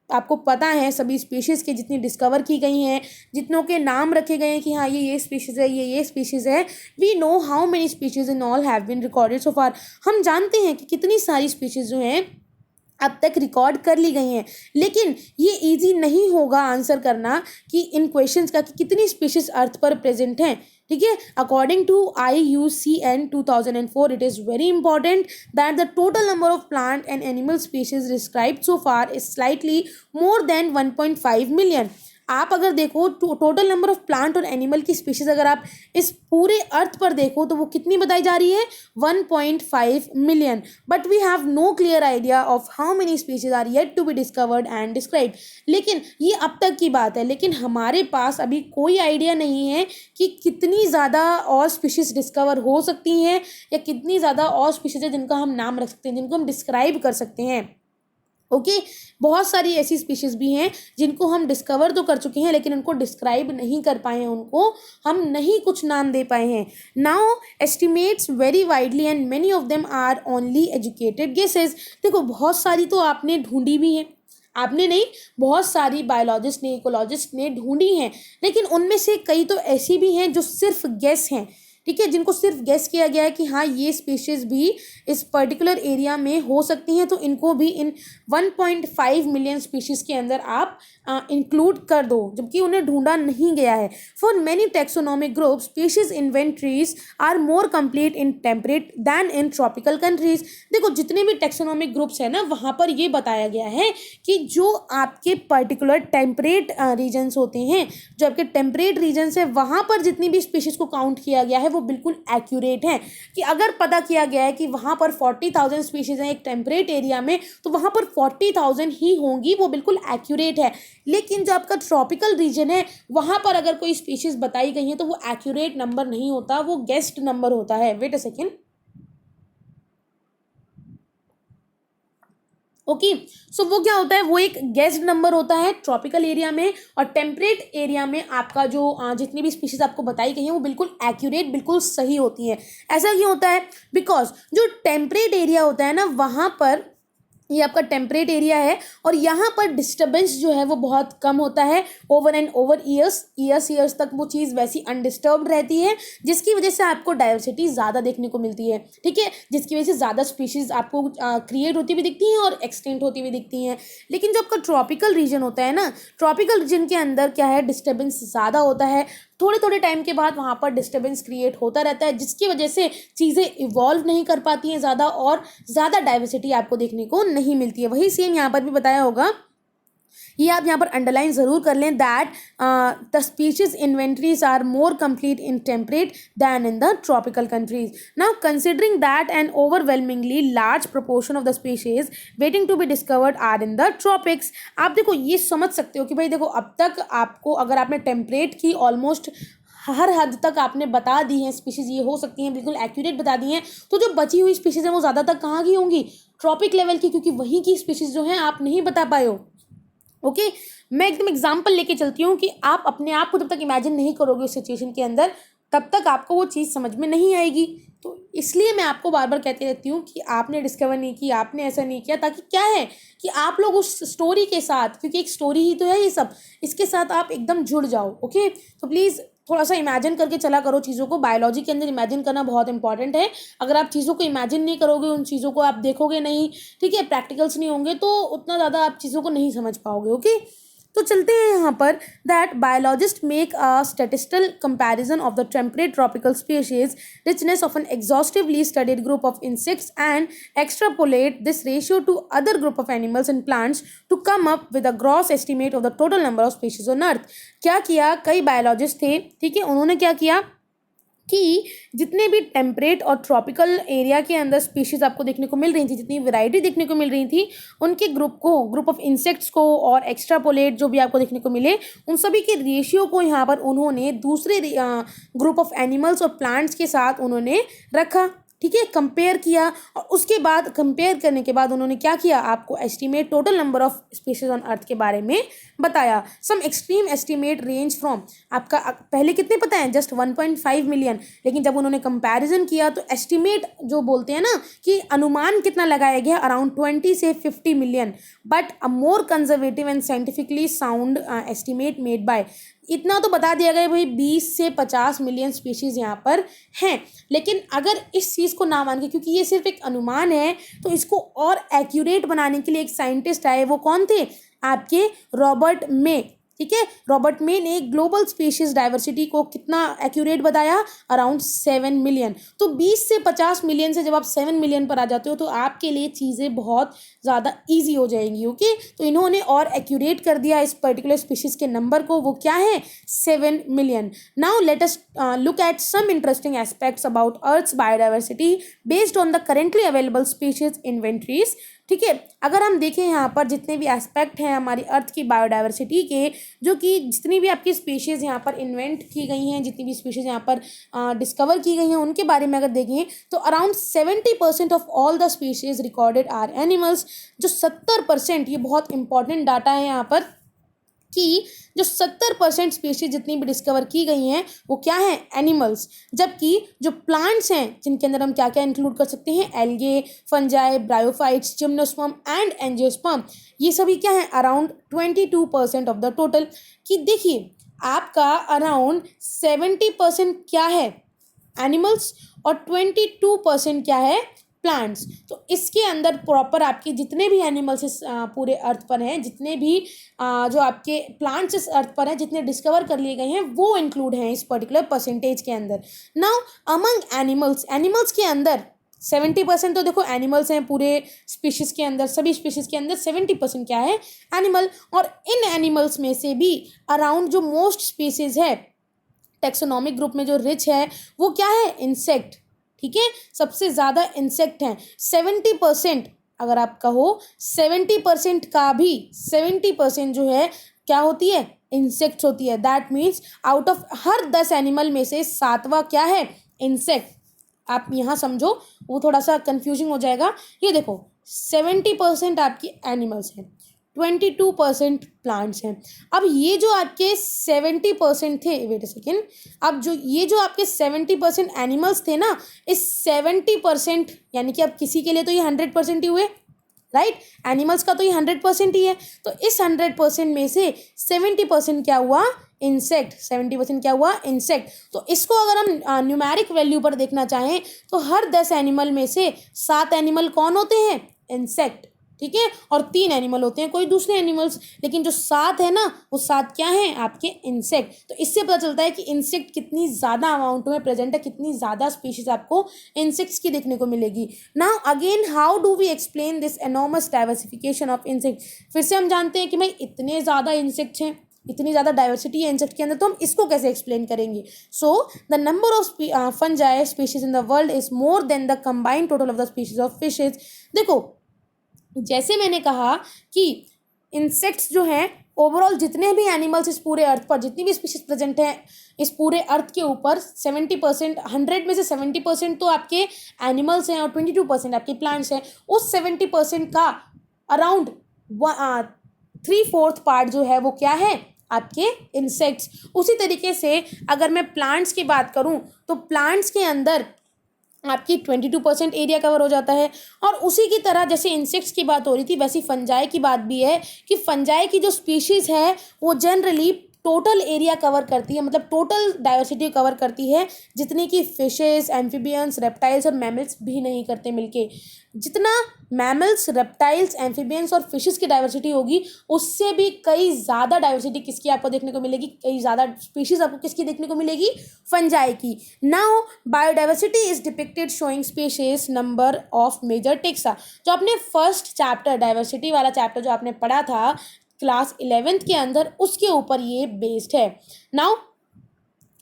S1: आपको पता है सभी स्पीशीज़ के, जितनी डिस्कवर की गई हैं, जितनों के नाम रखे गए हैं कि हाँ ये स्पीशीज़ है, ये स्पीशीज़ है, we know how many species in all have been recorded so far. हम जानते हैं कि कितनी सारी स्पीशीज़ जो हैं अब तक रिकॉर्ड कर ली गई हैं। लेकिन ये इजी नहीं होगा आंसर करना कि इन क्वेश्चंस का कि कितनी स्पीशीज़ अर्थ पर प्रेजेंट हैं, ठीक है। According to IUCN 2004, it is very important that the total number of plant and animal species described so far is slightly more than 1.5 million. आप अगर देखो टोटल नंबर ऑफ प्लांट और एनिमल की स्पीशीज़ अगर आप इस पूरे अर्थ पर देखो तो वो कितनी बताई जा रही है, 1.5 million. But we have no clear idea of how many species are yet to be discovered and described. लेकिन ये अब तक की बात है, लेकिन हमारे पास अभी कोई आइडिया नहीं है कि कितनी ज़्यादा और स्पीशीज़ डिस्कवर हो सकती हैं या कितनी ज़्यादा और स्पीशीज़ है जिनका हम नाम रख सकते हैं, जिनको हम डिस्क्राइब कर सकते हैं। ओके, बहुत सारी ऐसी स्पीशीज़ भी हैं जिनको हम डिस्कवर तो कर चुके हैं लेकिन उनको डिस्क्राइब नहीं कर पाए हैं, उनको हम नहीं कुछ नाम दे पाए हैं। Now estimates vary widely and many of them are only educated guesses. देखो, बहुत सारी तो आपने ढूंढी भी हैं, आपने नहीं, बहुत सारी बायोलॉजिस्ट ने, इकोलॉजिस्ट ने ढूंढी हैं, लेकिन उनमें से कई तो ऐसी भी हैं जो सिर्फ गेस हैं, ठीक है, जिनको सिर्फ गेस किया गया है कि हाँ ये स्पीशीज़ भी इस पर्टिकुलर एरिया में हो सकती हैं, तो इनको भी इन 1.5 मिलियन स्पीशीज़ के अंदर आप इंक्लूड कर दो, जबकि उन्हें ढूंढा नहीं गया है। For many taxonomic group species inventories are more complete in temperate than in tropical countries. देखो जितने भी टेक्सोनोमिक ग्रुप्स हैं ना, वहाँ पर ये बताया गया है कि जो आपके पर्टिकुलर टेम्परेट रीजन्स होते हैं, जो आपके टेम्परेट रीजन्स है, वहाँ पर जितनी भी स्पीशीज़ को काउंट किया गया है वो बिल्कुल एक्यूरेट है। कि अगर पता किया गया है कि वहाँ पर 40,000 स्पीशीज़ हैं एक टेम्परेट एरिया में, तो वहाँ पर 40,000 ही होंगी, वो बिल्कुल एक्यूरेट है। लेकिन जो आपका ट्रॉपिकल रीजन है, वहाँ पर अगर कोई स्पीशीज़ बताई गई है तो वो एक्यूरेट नंबर नहीं होता, वो गेस्ड नंबर होता है। Wait a second. Okay, so वो क्या होता है, वो एक गेस्ड नंबर होता है ट्रॉपिकल एरिया में, और टेम्परेट एरिया में आपका जो जितनी भी स्पीशीज़ आपको बताई गई हैं वो बिल्कुल एक्यूरेट, बिल्कुल सही होती है। ऐसा क्यों होता है? बिकॉज जो टेम्परेट एरिया होता है ना, वहाँ पर ये आपका टेम्परेट एरिया है, और यहाँ पर डिस्टर्बेंस जो है वो बहुत कम होता है। ओवर एंड ओवर ईयर्स तक वो चीज़ वैसी अनडिस्टर्ब्ड रहती है, जिसकी वजह से आपको डाइवर्सिटी ज़्यादा देखने को मिलती है। ठीक है, जिसकी वजह से ज़्यादा स्पीशीज़ आपको क्रिएट होती हुई दिखती हैं और एक्सटेंट होती हुई दिखती हैं। लेकिन जो आपका ट्रॉपिकल रीजन होता है ना, ट्रॉपिकल रीजन के अंदर क्या है, डिस्टर्बेंस ज़्यादा होता है। थोड़े थोड़े टाइम के बाद वहाँ पर डिस्टर्बेंस क्रिएट होता रहता है, जिसकी वजह से चीज़ें इवॉल्व नहीं कर पाती हैं ज़्यादा, और ज़्यादा डाइवर्सिटी आपको देखने को नहीं मिलती है। वही सेम यहाँ पर भी बताया होगा, ये आप यहाँ पर अंडरलाइन ज़रूर कर लें, that the species inventories are more complete in temperate than in the tropical countries. Now considering that an overwhelmingly large proportion of the species waiting to be discovered are in the tropics. आप देखो ये समझ सकते हो कि भाई देखो, अब तक आपको अगर आपने टेम्परेट की ऑलमोस्ट हर हद तक आपने बता दी हैं स्पीशीज़ ये हो सकती हैं, बिल्कुल एक्यूरेट बता दी हैं, तो जो बची हुई स्पीशीज़ हैं वो ज़्यादातर कहाँ की होंगी? ट्रॉपिक लेवल की, क्योंकि वहीं की स्पीशीज़ जो हैं आप नहीं बता पाए हो। ओके, मैं एकदम एग्जाम्पल लेके चलती हूँ कि आप अपने आप को जब तक इमेजिन नहीं करोगे उस सिचुएशन के अंदर, तब तक आपको वो चीज़ समझ में नहीं आएगी। तो इसलिए मैं आपको बार बार कहती रहती हूँ कि आपने डिस्कवर नहीं की, आपने ऐसा नहीं किया, ताकि क्या है कि आप लोग उस स्टोरी के साथ, क्योंकि एक स्टोरी ही तो है ये सब, इसके साथ आप एकदम जुड़ जाओ। ओके, तो प्लीज़ थोड़ा सा इमेजिन करके चला करो चीज़ों को। बायोलॉजी के अंदर इमेजिन करना बहुत इंपॉर्टेंट है। अगर आप चीज़ों को इमेजिन नहीं करोगे, उन चीज़ों को आप देखोगे नहीं, ठीक है, प्रैक्टिकल्स नहीं होंगे, तो उतना ज़्यादा आप चीज़ों को नहीं समझ पाओगे। ओके, तो चलते हैं यहाँ पर, that biologist make a statistical comparison of the temperate tropical species richness of an exhaustively studied group of insects and extrapolate this ratio to other group of animals and plants to come up with a gross estimate of the total number of species on earth. क्या किया, कई बायोलॉजिस्ट थे, ठीक है, उन्होंने क्या किया कि जितने भी टेम्परेट और ट्रॉपिकल एरिया के अंदर स्पीशीज़ आपको देखने को मिल रही थी, जितनी वैरायटी देखने को मिल रही थी, उनके ग्रुप ऑफ इंसेक्ट्स को और एक्स्ट्रापोलेट जो भी आपको देखने को मिले, उन सभी के रेशियो को यहाँ पर उन्होंने दूसरे ग्रुप ऑफ एनिमल्स और प्लांट्स के साथ उन्होंने रखा। ठीक है, कंपेयर किया, और उसके बाद कंपेयर करने के बाद उन्होंने क्या किया, आपको estimate total number of species on अर्थ के बारे में बताया। सम एक्सट्रीम एस्टीमेट रेंज फ्रॉम, आपका पहले कितने पता है, जस्ट 1.5 मिलियन, लेकिन जब उन्होंने कंपैरिजन किया तो एस्टीमेट जो बोलते हैं ना कि अनुमान कितना लगाया गया, अराउंड 20 से 50 million, but a more conservative and scientifically sound estimate made by, इतना तो बता दिया गया भाई 20 से 50 मिलियन स्पीशीज़ यहाँ पर हैं। लेकिन अगर इस चीज़ को ना मान के, क्योंकि ये सिर्फ एक अनुमान है, तो इसको और एक्यूरेट बनाने के लिए एक साइंटिस्ट आए, वो कौन थे, आपके रॉबर्ट मे। ठीक है, रॉबर्ट मे ने ग्लोबल स्पीशीज डाइवर्सिटी को कितना एक्यूरेट बताया, अराउंड 7 मिलियन। तो 20 से 50 मिलियन से जब आप 7 मिलियन पर आ जाते हो, तो आपके लिए चीज़ें बहुत ज़्यादा ईजी हो जाएंगी। ओके, तो इन्होंने और एक्यूरेट कर दिया इस पर्टिकुलर स्पीशीज़ के नंबर को, वो क्या है, 7 million. Now let us look at some interesting aspects about earth's biodiversity based on the currently available species inventories. ठीक है, अगर हम देखें यहाँ पर जितने भी एस्पेक्ट हैं हमारी अर्थ की बायोडाइवर्सिटी के, जो कि जितनी भी आपकी स्पीशीज़ यहाँ पर इन्वेंट की गई हैं, जितनी भी स्पीशीज़ यहाँ पर डिस्कवर की गई हैं, उनके बारे में अगर देखें तो around 70% of all the species recorded are animals. जो 70%, ये बहुत इंपॉर्टेंट डाटा है यहाँ पर, कि जो 70% स्पीशीज जितनी भी डिस्कवर की गई हैं वो क्या है, एनिमल्स। जबकि जो प्लांट्स हैं, जिनके अंदर हम क्या क्या इंक्लूड कर सकते हैं, algae, fungi, bryophytes, gymnosperm and angiosperm, ये सभी क्या है, अराउंड 22% ऑफ द टोटल। कि देखिए आपका अराउंड 70% क्या है, एनिमल्स और 22% क्या है, प्लांट्स। तो इसके अंदर प्रॉपर आपके जितने भी एनिमल्स इस पूरे अर्थ पर हैं, जितने भी जो आपके प्लांट्स इस अर्थ पर हैं, जितने डिस्कवर कर लिए गए हैं, वो इंक्लूड हैं इस पर्टिकुलर परसेंटेज के अंदर। नाउ अमंग एनिमल्स, एनिमल्स के अंदर 70% तो देखो एनिमल्स हैं पूरे स्पीशीज़ के अंदर, सभी स्पीशीज़ के अंदर 70% क्या है, एनिमल। और इन एनिमल्स में से भी अराउंड जो मोस्ट स्पीशीज़ है टेक्सोनॉमिक ग्रुप में जो रिच है वो क्या है, इंसेक्ट। ठीक है, सबसे ज़्यादा इंसेक्ट हैं 70%। अगर आप कहो 70% का भी 70% जो है क्या होती है, इंसेक्ट्स होती है। That means out of her 10 animal में से 7वां क्या है, इंसेक्ट। आप यहाँ समझो, वो थोड़ा सा कंफ्यूजिंग हो जाएगा। ये देखो 70% आपकी एनिमल्स हैं, 22% प्लांट्स हैं। अब ये जो आपके 70% थे, वेट अ सेकेंड, अब जो ये जो आपके 70% एनिमल्स थे ना, इस 70% यानी कि अब किसी के लिए तो ये 100% ही हुए, राइट। एनिमल्स का तो ये 100% ही है। तो इस 100% में से 70% क्या हुआ, इंसेक्ट। 70% क्या हुआ, इंसेक्ट। तो इसको अगर हम न्यूमेरिक वैल्यू पर देखना चाहें तो हर 10 एनिमल में से 7 एनिमल कौन होते हैं, इंसेक्ट। ठीक है, और 3 एनिमल होते हैं कोई दूसरे एनिमल्स, लेकिन जो 7 है ना, वो 7 क्या हैं, आपके इंसेक्ट। तो इससे पता चलता है कि इंसेक्ट कितनी ज़्यादा अमाउंट में प्रेजेंट है, कितनी ज़्यादा स्पीशीज आपको इंसेक्ट्स की देखने को मिलेगी। Now again how do we explain this enormous diversification of insect. फिर से हम जानते हैं कि भाई इतने ज़्यादा इंसेक्ट्स हैं, इतनी ज़्यादा डाइवर्सिटी है इंसेक्ट के अंदर, तो हम इसको कैसे एक्सप्लेन करेंगे। So the number of fungi species in the world is more than the combined total of the species of fishes. देखो जैसे मैंने कहा कि इंसेक्ट्स जो हैं, ओवरऑल जितने भी एनिमल्स इस पूरे अर्थ पर, जितनी भी स्पीशीज प्रेजेंट हैं इस पूरे अर्थ के ऊपर, 70%, 100 में से 70% तो आपके एनिमल्स हैं और 22% आपके प्लांट्स हैं। उस 70% का अराउंड 3/4 पार्ट जो है वो क्या है, आपके इंसेक्ट्स। उसी तरीके से अगर मैं प्लांट्स की बात करूं तो प्लांट्स के अंदर आपकी 22% एरिया कवर हो जाता है। और उसी की तरह जैसे इंसेक्ट्स की बात हो रही थी, वैसी फंजाई की बात भी है कि फंजाई की जो स्पीशीज़ है वो जनरली टोटल एरिया कवर करती है, मतलब टोटल डाइवर्सिटी कवर करती है, जितनी कि फिशेस, एम्फीबियंस, रेप्टाइल्स और मैमल्स भी नहीं करते मिलके। जितना मैमल्स, रेप्टाइल्स, एम्फीबियंस और फिशेस की डाइवर्सिटी होगी, उससे भी कई ज़्यादा डाइवर्सिटी किसकी आपको देखने को मिलेगी, कई ज़्यादा स्पीशीज़ आपको किसकी देखने को मिलेगी, फंजाई की। Now biodiversity is depicted showing species number of major taxa. जो आपने फर्स्ट चैप्टर डाइवर्सिटी वाला चैप्टर जो आपने पढ़ा था क्लास 11th के अंदर, उसके ऊपर ये बेस्ड है। नाउ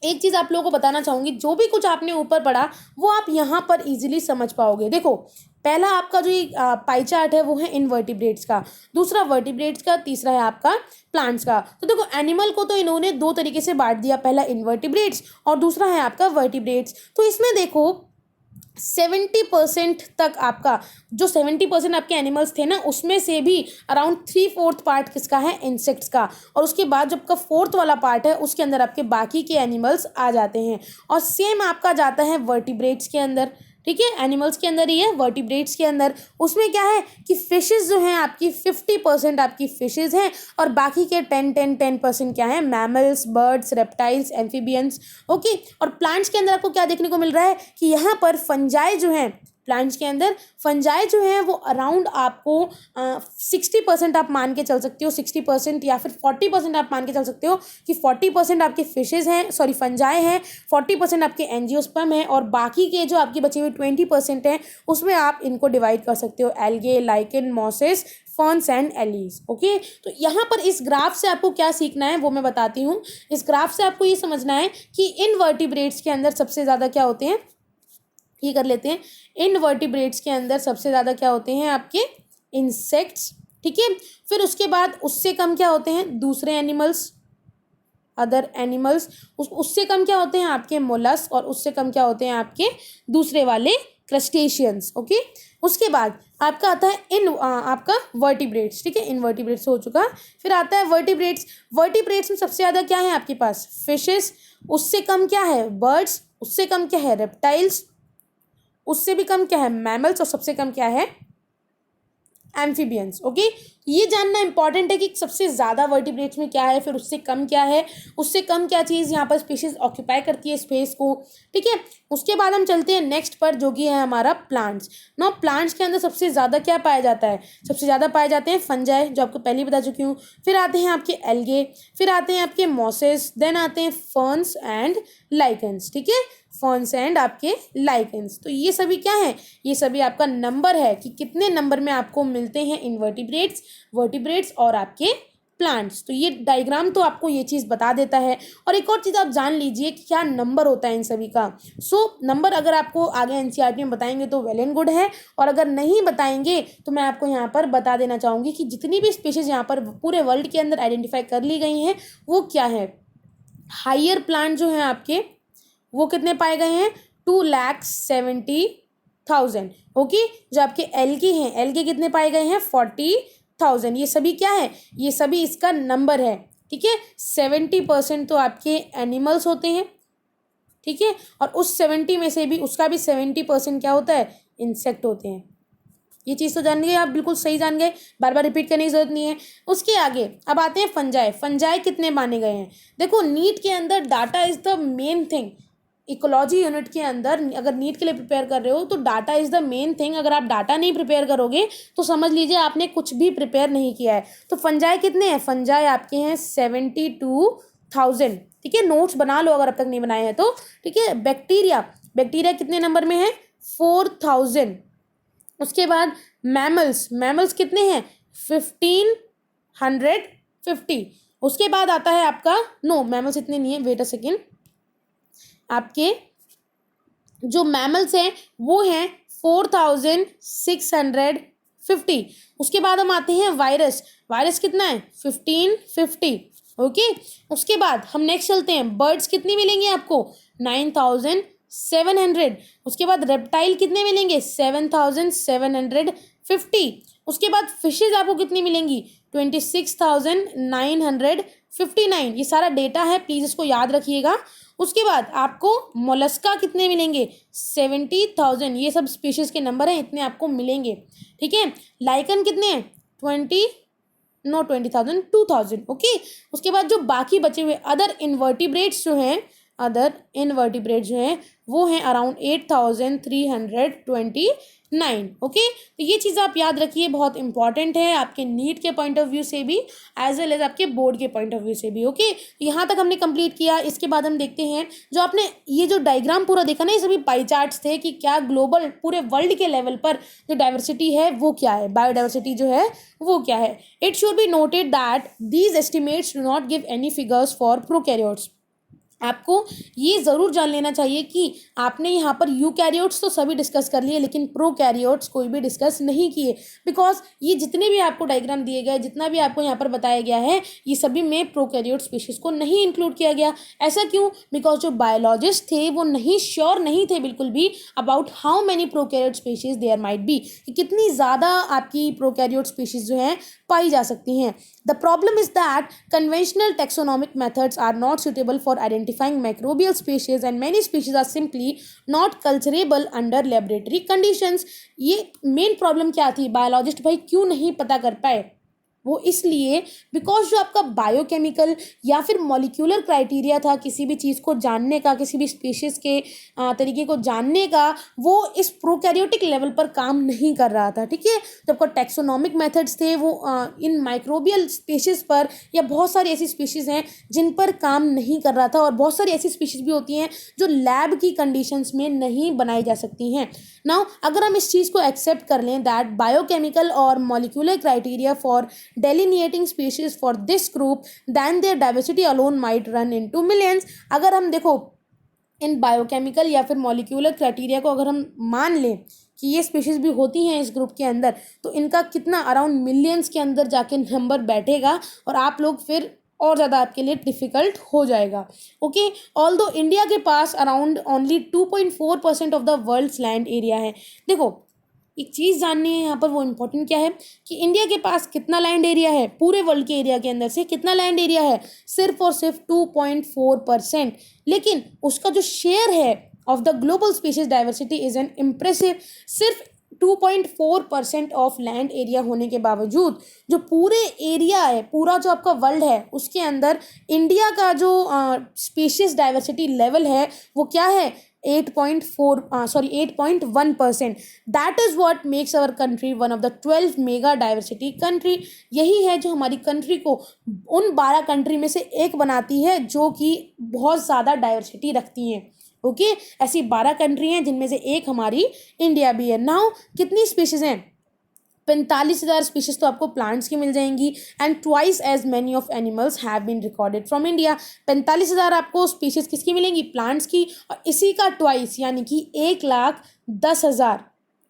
S1: एक चीज़ आप लोगों को बताना चाहूँगी, जो भी कुछ आपने ऊपर पढ़ा वो आप यहाँ पर इजीली समझ पाओगे। देखो पहला आपका जो ये पाई चार्ट है वो है इनवर्टिब्रेट्स का, दूसरा वर्टिब्रेट्स का, तीसरा है आपका प्लांट्स का। तो देखो एनिमल को तो इन्होंने 2 तरीके से बांट दिया, पहला इनवर्टिब्रेट्स और दूसरा है आपका वर्टिब्रेट्स। तो इसमें देखो 70% तक आपका जो 70% आपके एनिमल्स थे ना, उसमें से भी अराउंड 3/4 पार्ट किसका है, इंसेक्ट्स का। और उसके बाद जब का 4th वाला पार्ट है उसके अंदर आपके बाकी के एनिमल्स आ जाते हैं। और सेम आपका जाता है वर्टिब्रेट्स के अंदर, ठीक है, एनिमल्स के अंदर ही है, वर्टिब्रेट्स के अंदर उसमें क्या है कि फिशेस जो हैं आपकी 50% आपकी फिशेस हैं और बाकी के 10% क्या है, mammals, birds, reptiles, amphibians. Okay, और प्लांट्स के अंदर आपको क्या देखने को मिल रहा है कि यहाँ पर फंजाई जो हैं, प्लांट्स के अंदर फंजाई जो है वो अराउंड आपको 60% आप मान के चल सकते हो, 60% या फिर 40% आप मान के चल सकते हो कि 40% आपके फिशेज हैं, सॉरी फंजाई हैं, 40% आपके एंजियोस्पर्म हैं और बाकी के जो आपकी बची हुई 20% हैं उसमें आप इनको डिवाइड कर सकते हो, algae, lichen, mosses, ferns and allies. Okay, तो यहाँ पर इस ग्राफ से आपको क्या सीखना है वो मैं बताती हूँ। इस ग्राफ से आपको ये समझना है कि इनवर्टिब्रेट्स के अंदर सबसे ज़्यादा क्या होते हैं, ये कर लेते हैं, इनवर्टिब्रेट्स के अंदर सबसे ज़्यादा क्या होते हैं आपके इंसेक्ट्स, ठीक है। फिर उसके बाद उससे कम क्या होते हैं दूसरे एनिमल्स, अदर एनिमल्स। उससे कम क्या होते हैं आपके मोलस्क और उससे कम क्या होते हैं आपके दूसरे वाले क्रस्टेशियंस। ओके, उसके बाद आपका आता है आपका वर्टिब्रेट्स, ठीक है, इनवर्टिब्रेट्स हो चुका। फिर आता है वर्टिब्रेट्स। वर्टिब्रेट्स में सबसे ज़्यादा क्या है आपके पास, फिशेस, उससे कम क्या है बर्ड्स, उससे कम क्या है रेप्टाइल्स, उससे भी कम क्या है मैमल्स और सबसे कम क्या है एम्फीबियंस। ओके, ये जानना इंपॉर्टेंट है कि सबसे ज़्यादा वर्टिब्रेट्स में क्या है, फिर उससे कम क्या है, उससे कम क्या चीज़ यहाँ पर स्पीशीज ऑक्यूपाई करती है स्पेस को। ठीक है, उसके बाद हम चलते हैं नेक्स्ट पर, जो कि है हमारा प्लांट्स। नो, प्लांट्स के अंदर सबसे ज़्यादा क्या पाया जाता है? सबसे ज़्यादा पाए जाते हैं फंजाई, जो आपको पहले ही बता चुकी हूँ। फिर आते हैं आपके एल्गे, फिर आते हैं आपके मॉसेस, देन आते हैं फर्न्स एंड लाइकेंस। ठीक है, फर्न्स एंड आपके लाइकेंस। तो ये सभी क्या है? ये सभी आपका नंबर है कि कितने नंबर में आपको मिलते हैं इनवर्टिब्रेट्स, वर्टिब्रेट्स और आपके प्लांट्स। तो ये डायग्राम तो आपको ये चीज़ बता देता है। और एक और चीज़ आप जान लीजिए कि क्या नंबर होता है इन सभी का। नंबर अगर आपको आगे एनसीईआरटी में बताएंगे तो वेल एंड गुड है, और अगर नहीं बताएंगे तो मैं आपको यहाँ पर बता देना चाहूँगी कि जितनी भी स्पीशीज़ यहाँ पर पूरे वर्ल्ड के अंदर आइडेंटिफाई कर ली गई हैं वो क्या है। हायर प्लांट जो हैं आपके, वो कितने पाए गए हैं? 2,70,000। ओके, जो आपके एल्गे हैं, एल्गे कितने पाए गए हैं? 40,000। ये सभी क्या है? ये सभी इसका नंबर है। ठीक है, 70% तो आपके एनिमल्स होते हैं। ठीक है, और उस 70 में से भी उसका भी 70% क्या होता है? इंसेक्ट होते हैं। ये चीज़ तो जान गए आप, बिल्कुल सही जान गए, बार बार रिपीट करने की जरूरत नहीं है। उसके आगे अब आते हैं फंजाई। फंजाई कितने माने गए हैं? देखो, नीट के अंदर data is the main thing. Ecology unit के अंदर अगर नीट के लिए प्रिपेयर कर रहे हो तो data is the main thing. अगर आप डाटा नहीं प्रिपेयर करोगे तो समझ लीजिए आपने कुछ भी प्रिपेयर नहीं किया है। तो फंजाई कितने हैं? फंजाई आपके हैं 72,000। ठीक है, नोट्स बना लो अगर अब तक नहीं बनाए हैं तो। ठीक है, बैक्टीरिया, बैक्टीरिया कितने नंबर में है? 4,000। उसके बाद मैमल्स, मैमल्स कितने हैं? 1,550। उसके बाद आता है आपका, नो मैमल्स इतने नहीं है, वेट अ सेकेंड, आपके जो मैमल्स हैं वो हैं 4,650। उसके बाद हम आते हैं वायरस। वायरस कितना है? 1,550। ओके, उसके बाद हम नेक्स्ट चलते हैं, बर्ड्स कितनी मिलेंगी आपको? 9,700। उसके बाद रेप्टाइल कितने मिलेंगे? 7,750। उसके बाद फिशेज आपको कितनी मिलेंगी? 26,959। ये सारा डेटा है, प्लीज़ इसको याद रखिएगा। उसके बाद आपको मोलस्का कितने मिलेंगे? 70,000। ये सब स्पीशीज के नंबर हैं, इतने आपको मिलेंगे। ठीक है, लाइकन कितने हैं? 20,000 2,000। ओके, उसके बाद जो बाकी बचे हुए अदर इनवर्टिब्रेट्स जो हैं, अदर इनवर्टिब्रेट जो हैं वो हैं अराउंड 8,329। ओके, तो ये चीज़ आप याद रखिए, बहुत इंपॉर्टेंट है आपके नीट के पॉइंट ऑफ व्यू से भी एज वेल एज आपके बोर्ड के पॉइंट ऑफ व्यू से भी। ओके, यहाँ तक हमने कंप्लीट किया। इसके बाद हम देखते हैं, जो आपने ये जो डायग्राम पूरा देखा ना, ये सभी पाई चार्ट्स थे कि क्या ग्लोबल पूरे वर्ल्ड के लेवल पर जो डाइवर्सिटी है वो क्या है, बायोडाइवर्सिटी जो है वो क्या है। It should be noted that these estimates do not give any figures for prokaryotes. आपको ये ज़रूर जान लेना चाहिए कि आपने यहाँ पर यूकैरियोट्स तो सभी डिस्कस कर लिए, लेकिन प्रोकैरियोट्स कोई भी डिस्कस नहीं किए, बिकॉज ये जितने भी आपको डायग्राम दिए गए, जितना भी आपको यहाँ पर बताया गया है, ये सभी में प्रोकैरियोट स्पीशीज़ को नहीं इंक्लूड किया गया। ऐसा क्यों? बिकॉज जो बायोलॉजिस्ट थे वो नहीं श्योर नहीं थे बिल्कुल भी about how many prokaryote species there might be, कि कितनी ज़्यादा आपकी प्रोकैरियोट स्पीशीज़ जो हैं पाई जा सकती हैं। The problem is that conventional taxonomic methods are not suitable for identifying microbial species and many species are simply not culturable under laboratory conditions। ये मेन प्रॉब्लम क्या थी? बायोलॉजिस्ट भाई क्यों नहीं पता कर पाए? वो इसलिए बिकॉज जो आपका बायोकेमिकल या फिर मॉलिक्यूलर क्राइटेरिया था किसी भी चीज़ को जानने का, किसी भी स्पीशीज़ के तरीके को जानने का, वो इस प्रोकैरियोटिक लेवल पर काम नहीं कर रहा था। ठीक है, तो आपका टैक्सोनॉमिक मेथड्स थे वो इन माइक्रोबियल स्पीशीज़ पर, या बहुत सारी ऐसी स्पीशीज़ हैं जिन पर काम नहीं कर रहा था, और बहुत सारी ऐसी स्पीशीज़ भी होती हैं जो लैब की कंडीशंस में नहीं बनाई जा सकती हैं। नाउ अगर हम इस चीज़ को एक्सेप्ट कर लें दैट बायोकेमिकल और molecular criteria for delineating species for this group, then their diversity alone might run into millions। अगर हम देखो इन बायोकेमिकल या फिर मॉलिक्यूलर क्राइटेरिया को अगर हम मान लें कि ये स्पीशीज़ भी होती हैं इस ग्रुप के अंदर, तो इनका कितना अराउंड मिलियंस के अंदर जाके नंबर बैठेगा, और आप लोग फिर और ज़्यादा आपके लिए डिफ़िकल्ट हो जाएगा। ओके, ऑल्दो इंडिया के पास around only 2.4% of the world's land area है। देखो, एक चीज़ जाननी है यहाँ पर, वो इम्पोर्टेंट क्या है कि इंडिया के पास कितना लैंड एरिया है? पूरे वर्ल्ड के एरिया के अंदर से कितना लैंड एरिया है? सिर्फ और सिर्फ 2.4%। लेकिन उसका जो शेयर है of the global species diversity is an impressive, सिर्फ 2.4% ऑफ लैंड एरिया होने के बावजूद जो पूरे एरिया है, पूरा जो आपका वर्ल्ड है, उसके अंदर इंडिया का जो स्पीशीज डाइवर्सिटी लेवल है वो क्या है, 8.1%. That is what makes our country one of the 12 mega diversity country. यही है जो हमारी कंट्री को उन 12 कंट्री में से एक बनाती है जो कि बहुत ज़्यादा डाइवर्सिटी रखती हैं. ओके, ऐसी 12 कंट्री हैं जिनमें से एक हमारी इंडिया भी है. नाउ कितनी स्पीशीज़ हैं, 45,000 स्पीशीज़ तो आपको प्लांट्स की मिल जाएंगी and twice as many of animals have been recorded from India. 45,000 आपको स्पीशीज़ किसकी मिलेंगी, प्लांट्स की, और इसी का ट्वाइस यानी कि 1,10,000,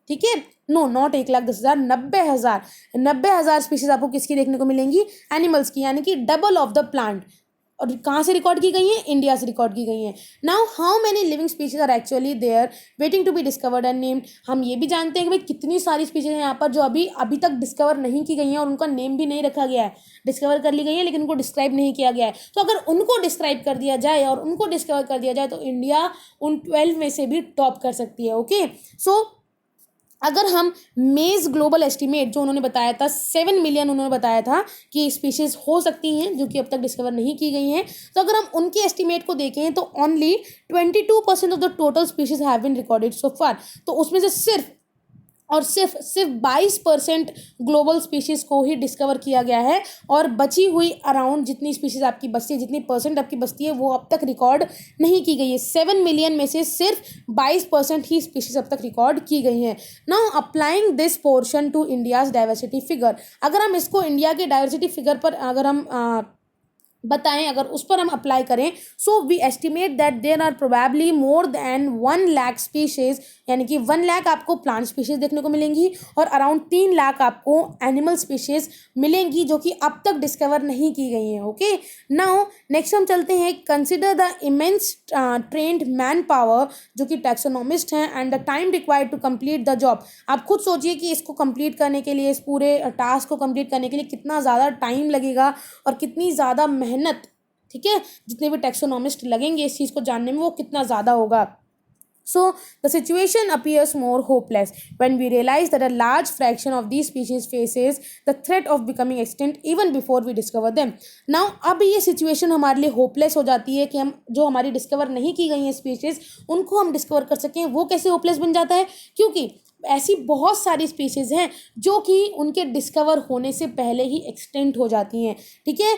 S1: ठीक है, नो नॉट 1,10,000, 90,000 स्पीशीज़ आपको किसकी देखने को मिलेंगी, एनिमल्स की, यानी कि डबल ऑफ द प्लांट. और कहाँ से रिकॉर्ड की गई हैं, इंडिया से रिकॉर्ड की गई हैं. Now how many living species are actually there waiting to be discovered and named. हम ये भी जानते हैं कि भाई कितनी सारी स्पीशीज हैं यहाँ पर जो अभी तक डिस्कवर नहीं की गई हैं और उनका नेम भी नहीं रखा गया है. डिस्कवर कर ली गई है लेकिन उनको डिस्क्राइब नहीं किया गया है. तो अगर उनको डिस्क्राइब कर दिया जाए और उनको डिस्कवर कर दिया जाए तो इंडिया उन 12 में से भी टॉप कर सकती है. ओके, सो अगर हम मेज ग्लोबल एस्टीमेट जो उन्होंने बताया था 7 मिलियन उन्होंने बताया था कि स्पीशीज़ हो सकती हैं जो कि अब तक डिस्कवर नहीं की गई हैं, तो अगर हम उनके एस्टीमेट को देखें तो only 22% of the total species have been recorded so far. तो उसमें से सिर्फ 22% ग्लोबल स्पीशीज़ को ही डिस्कवर किया गया है और बची हुई अराउंड जितनी स्पीशीज़ आपकी बचती है, जितनी परसेंट आपकी बचती है, वो अब तक रिकॉर्ड नहीं की गई है. 7 मिलियन में से सिर्फ 22% ही स्पीशीज़ अब तक रिकॉर्ड की गई हैं. Now applying this portion to India's diversity figure, अगर हम इसको इंडिया के डाइवर्सिटी फिगर पर अगर हम बताएं, अगर उस पर हम अप्लाई करें, so we estimate that there are probably more than 1 lakh species, यानी कि 1 लाख आपको प्लांट स्पीशीज़ देखने को मिलेंगी और अराउंड 3 लाख आपको एनिमल स्पीशीज़ मिलेंगी जो कि अब तक डिस्कवर नहीं की गई हैं. ओके, नाउ नेक्स्ट हम चलते हैं, consider the immense trained manpower जो कि टैक्सोनॉमिस्ट हैं and the time required to complete the job. आप खुद सोचिए कि इसको कंप्लीट करने के लिए, इस पूरे टास्क को कंप्लीट करने के लिए कितना ज़्यादा टाइम लगेगा और कितनी ज़्यादा मेहनत, ठीक है, जितने भी टैक्सोनॉमिस्ट लगेंगे इस चीज़ को जानने में वो कितना ज़्यादा होगा. So the situation appears more hopeless when we realize that a large fraction of these species faces the threat of becoming extinct even before we discover them. Now अब ये situation हमारे लिए hopeless हो जाती है कि हम जो हमारी डिस्कवर नहीं की गई हैं स्पीशीज़ उनको हम डिस्कवर कर सकें. वो कैसे hopeless बन जाता है, क्योंकि ऐसी बहुत सारी स्पीशीज़ हैं जो कि उनके डिस्कवर होने से पहले ही एक्सटिंक्ट हो जाती हैं, ठीक है,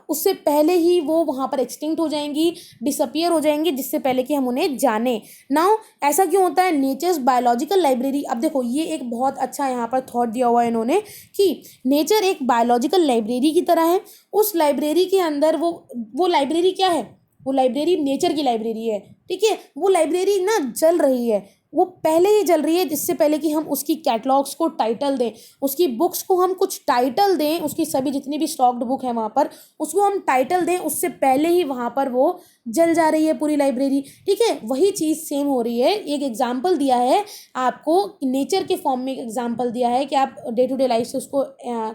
S1: उससे पहले ही वो वहाँ पर एक्सटिंक्ट हो जाएंगी, डिसअपियर हो जाएंगी, जिससे पहले कि हम उन्हें जानें. नाउ ऐसा क्यों होता है, नेचर्स बायोलॉजिकल लाइब्रेरी. अब देखो ये एक बहुत अच्छा यहाँ पर थॉट दिया हुआ है इन्होंने कि नेचर एक बायोलॉजिकल लाइब्रेरी की तरह है. उस लाइब्रेरी के अंदर वो लाइब्रेरी क्या है, वो लाइब्रेरी नेचर की लाइब्रेरी है, ठीक है. वो लाइब्रेरी ना जल रही है, वो पहले ही चल रही है, जिससे पहले कि हम उसकी कैटलॉग्स को टाइटल दें, उसकी बुक्स को हम कुछ टाइटल दें, उसकी सभी जितनी भी स्टॉक्ड बुक है वहाँ पर उसको हम टाइटल दें, उससे पहले ही वहाँ पर वो जल जा रही है पूरी लाइब्रेरी, ठीक है. वही चीज़ सेम हो रही है. एक एग्जाम्पल दिया है आपको, नेचर के फॉर्म में एक एग्जाम्पल दिया है कि आप डे टू डे लाइफ से उसको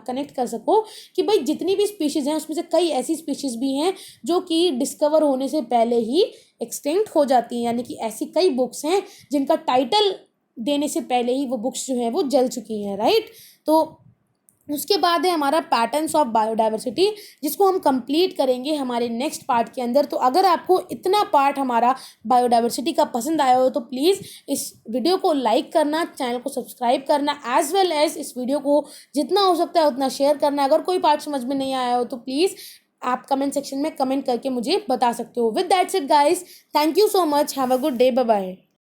S1: कनेक्ट कर सको कि भाई जितनी भी स्पीशीज़ हैं उसमें से कई ऐसी स्पीशीज़ भी हैं जो कि डिस्कवर होने से पहले ही एक्सटिंक्ट हो जाती हैं, यानी कि ऐसी कई बुक्स हैं जिनका टाइटल देने से पहले ही वो बुक्स जो हैं वो जल चुकी हैं, राइट. तो उसके बाद है हमारा पैटर्न्स ऑफ बायोडाइवर्सिटी, जिसको हम कंप्लीट करेंगे हमारे नेक्स्ट पार्ट के अंदर. तो अगर आपको इतना पार्ट हमारा बायोडाइवर्सिटी का पसंद आया हो तो प्लीज़ इस वीडियो को लाइक करना, चैनल को सब्सक्राइब करना, एज वेल एज इस वीडियो को जितना हो सकता है उतना शेयर करना. अगर कोई पार्ट समझ में नहीं आया हो तो प्लीज़ आप कमेंट सेक्शन में कमेंट करके मुझे बता सकते हो. With that said guys, thank you so much, have a good day, bye bye.